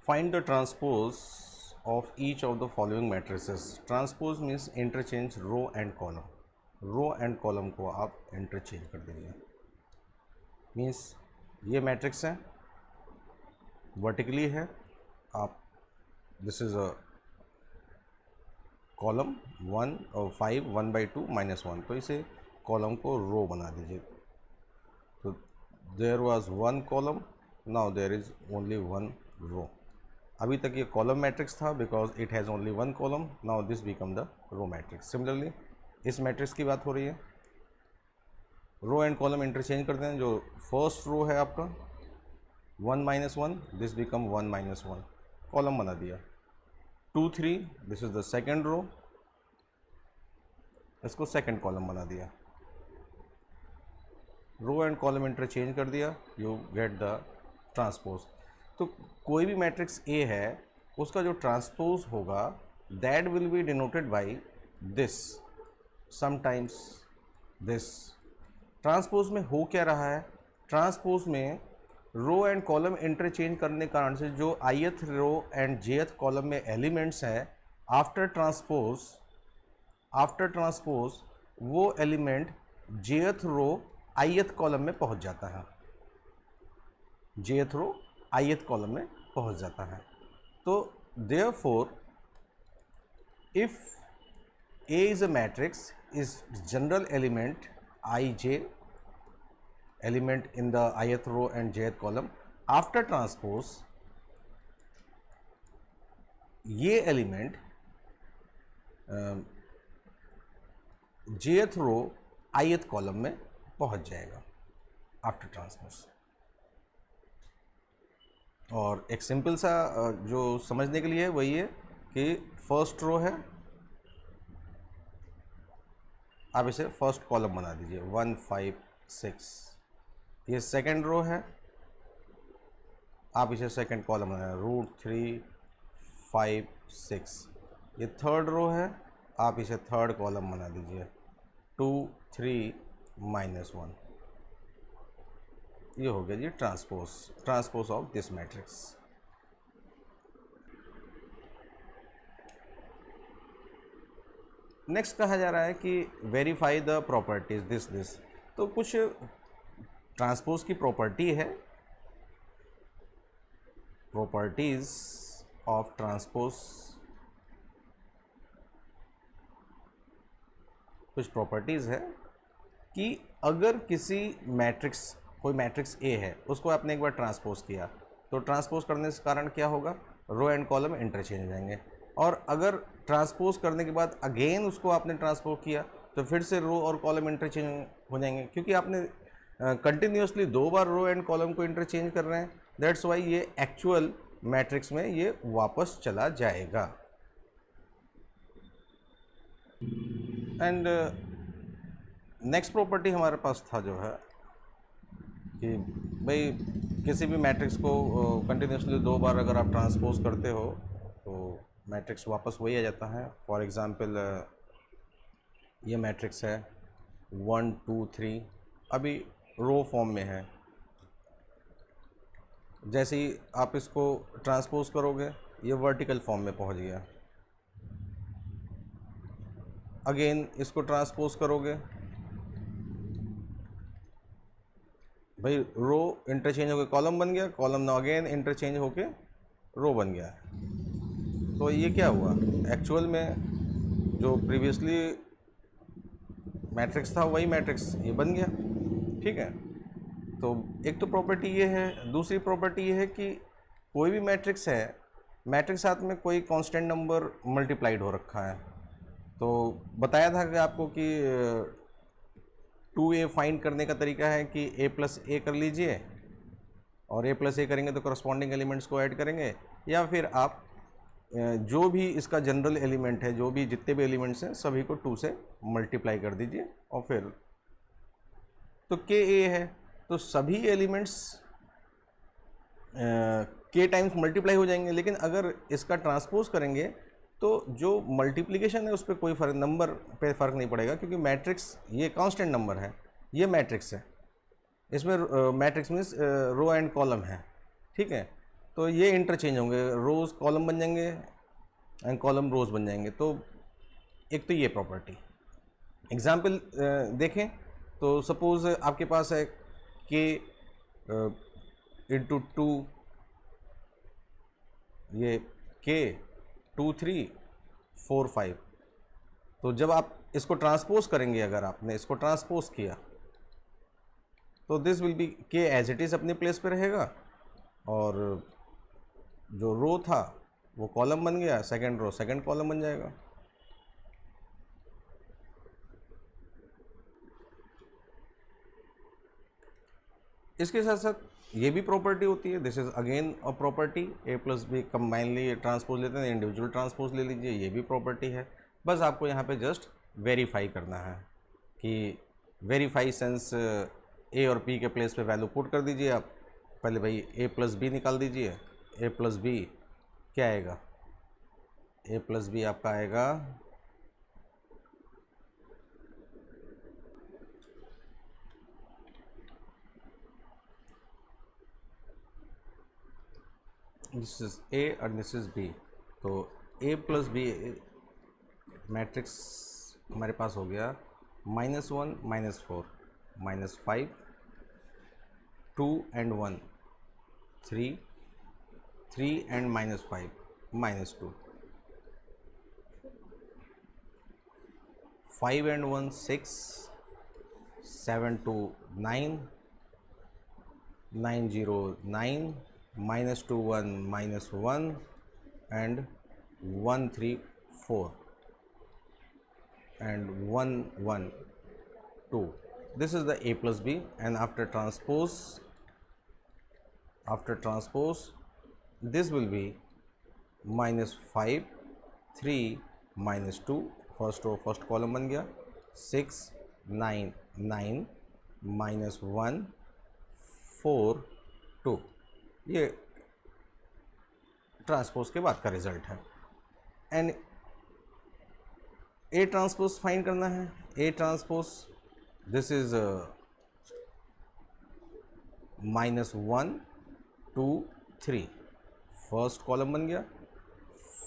Find the transpose of each of the following matrices. Transpose means interchange row and column. Row and column को आप interchange कर दीजिए. Means ये matrix है, vertically है, आप दिस इज अ कॉलम 1 और 5 1/2 -1, तो इसे कॉलम को रो बना दीजिए. तो there was one column, now there is only one row. अभी तक ये कॉलम मैट्रिक्स था because it has only one column. Now this become the row matrix. Similarly इस मैट्रिक्स की बात हो रही है. रो एंड कॉलम इंटरचेंज करते हैं. जो फर्स्ट रो है आपका 1 -1, दिस बिकम 1 -1, कॉलम बना दिया. 2 3, this is the second row, इसको सेकेंड कॉलम बना दिया. रो एंड कॉलम इंटरचेंज कर दिया, यू गेट द ट्रांसपोज. तो कोई भी मैट्रिक्स ए है उसका जो ट्रांसपोज होगा that will be denoted by this, sometimes this. Transpose में हो क्या रहा है? ट्रांसपोज में रो एंड कॉलम इंटरचेंज करने के कारण से जो ith row and jth column में एलिमेंट्स हैं, आफ्टर ट्रांसपोज वो element jth row ith column में पहुंच जाता है. jth रो ith कॉलम में पहुंच जाता है. तो therefore if A is a matrix, is general element ij, element in the ith row and jth column. After transpose ये element jth row ith column में पहुंच जाएगा after transpose. और एक सिंपल सा जो समझने के लिए है वही है कि फर्स्ट रो है, आप इसे फर्स्ट कॉलम बना दीजिए 1 5 6. ये सेकंड रो है, आप इसे सेकंड कॉलम बना √3 5 6. ये थर्ड रो है, आप इसे थर्ड कॉलम बना दीजिए 2 3 -1. ये हो गया G transpose of this matrix. Next कहा जा रहा है कि वेरीफाई द प्रॉपर्टीज दिस. तो कुछ ट्रांसपोज की प्रॉपर्टी है, प्रॉपर्टीज ऑफ ट्रांसपोज. कुछ प्रॉपर्टीज है कि अगर किसी मैट्रिक्स, कोई मैट्रिक्स ए है, उसको आपने एक बार ट्रांसपोज किया तो ट्रांसपोज करने से कारण क्या होगा? रो एंड कॉलम इंटरचेंज हो जाएंगे. और अगर ट्रांसपोज करने के बाद अगेन उसको आपने ट्रांसपोज किया तो फिर से रो और कॉलम इंटरचेंज हो जाएंगे, क्योंकि आपने कंटिन्यूसली 2 बार रो एंड कॉलम को इंटरचेंज कर रहे हैं. दैट्स वाई ये एक्चुअल मैट्रिक्स में ये वापस चला जाएगा. एंड नेक्स्ट प्रॉपर्टी हमारे पास था जो है कि भाई किसी भी मैट्रिक्स को कंटिन्यूसली 2 बार अगर आप ट्रांसपोज करते हो तो मैट्रिक्स वापस वही आ जाता है. फॉर एग्ज़ाम्पल ये मैट्रिक्स है 1 2 3, अभी रो फॉर्म में है. जैसे ही आप इसको ट्रांसपोज करोगे ये वर्टिकल फॉर्म में पहुंच गया. अगेन इसको ट्रांसपोज करोगे, भाई रो इंटरचेंज होकर कॉलम बन गया, कॉलम ना अगेन इंटरचेंज होके रो बन गया. तो ये क्या हुआ? एक्चुअल में जो प्रीवियसली मैट्रिक्स था वही मैट्रिक्स ये बन गया. ठीक है. तो एक तो प्रॉपर्टी ये है. दूसरी प्रॉपर्टी ये है कि कोई भी मैट्रिक्स है, मैट्रिक्स साथ में कोई कांस्टेंट नंबर मल्टीप्लाइड हो रखा है. तो बताया था कि आपको कि 2a फाइंड करने का तरीका है कि a + a कर लीजिए, और a + a करेंगे तो करस्पॉन्डिंग एलिमेंट्स को ऐड करेंगे, या फिर आप जो भी इसका जनरल एलिमेंट है, जो भी जितने भी एलिमेंट्स हैं सभी को 2 से मल्टीप्लाई कर दीजिए. और फिर तो k a है तो सभी एलिमेंट्स k टाइम्स मल्टीप्लाई हो जाएंगे. लेकिन अगर इसका ट्रांसपोज करेंगे तो जो मल्टीप्लिकेशन है उस पर कोई फर्क, नंबर पे फ़र्क नहीं पड़ेगा, क्योंकि मैट्रिक्स ये कांस्टेंट नंबर है, ये मैट्रिक्स है. इसमें matrix means row and column है. ठीक है. तो ये इंटरचेंज होंगे, रोज़ कॉलम बन जाएंगे एंड कॉलम रोज़ बन जाएंगे। तो एक तो ये प्रॉपर्टी। एग्जाम्पल देखें तो सपोज़ आपके पास है k इंटू 2, ये k 2 3 4 5। तो जब आप इसको ट्रांसपोज करेंगे, अगर आपने इसको ट्रांसपोज किया तो this will be k as it is अपने प्लेस पे रहेगा, और जो रो था वो कॉलम बन गया, सेकंड रो सेकंड कॉलम बन जाएगा। इसके साथ साथ ये भी प्रॉपर्टी होती है, this is again a property, A plus B combinely transpose लेते हैं, इंडिविजुअल ट्रांसपोज ले लीजिए, ये भी प्रॉपर्टी है। बस आपको यहाँ पे जस्ट वेरीफाई करना है कि वेरीफाई सेंस ए और पी के प्लेस पे वैल्यू पुट कर दीजिए आप। पहले भाई ए प्लस बी निकाल दीजिए, ए प्लस बी क्या आएगा, ए प्लस बी आपका आएगा दिस इज ए और दिस इज बी। तो ए प्लस बी मैट्रिक्स हमारे पास हो गया -1 -4 -5 2 and 1 3 3 and -5 -2 5 and 1 6 7 2 9 9 0 9 -2 1 -1 and 1 3 4 and 1 1 2. This is the a plus b, and after transpose this will be -5 3 -2, first row first column बन गया, 6 9 9 -1 4 2। ये ट्रांसपोज के बाद का रिजल्ट है। एंड ए ट्रांसपोज फाइंड करना है। A transpose this is -1 2 3, first column बन गया,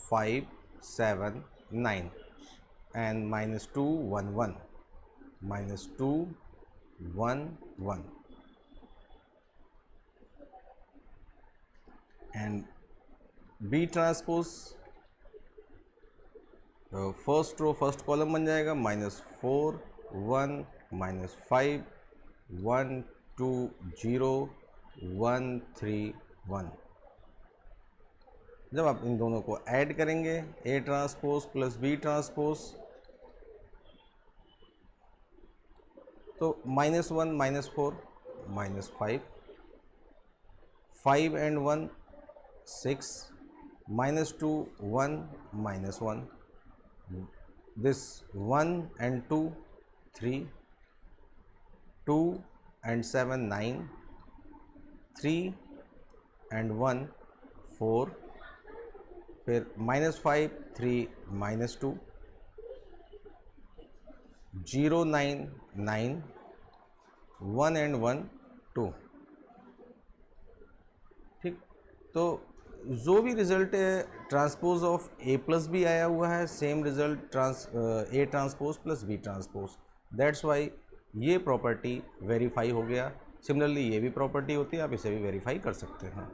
5 7 9 and -2 1 1 -2 1 1 and B transpose first row first column बन जाएगा, -4 1 -5 1 2 0 1 3 1। जब आप इन दोनों को ऐड करेंगे, A transpose plus B transpose, तो -1 -4 -5 5 and 1 6 -2 1 -1, this 1 and 2 3 2 and 7 9 3 and 1 4, फिर -5 3 -2 0 9 9 1 and 1 2। ठीक, तो जो भी result transpose of A plus B आया हुआ है, same result A transpose plus B transpose, that's why ये प्रॉपर्टी वेरीफाई हो गया। सिमिलरली ये भी प्रॉपर्टी होती है, आप इसे भी वेरीफाई कर सकते हैं।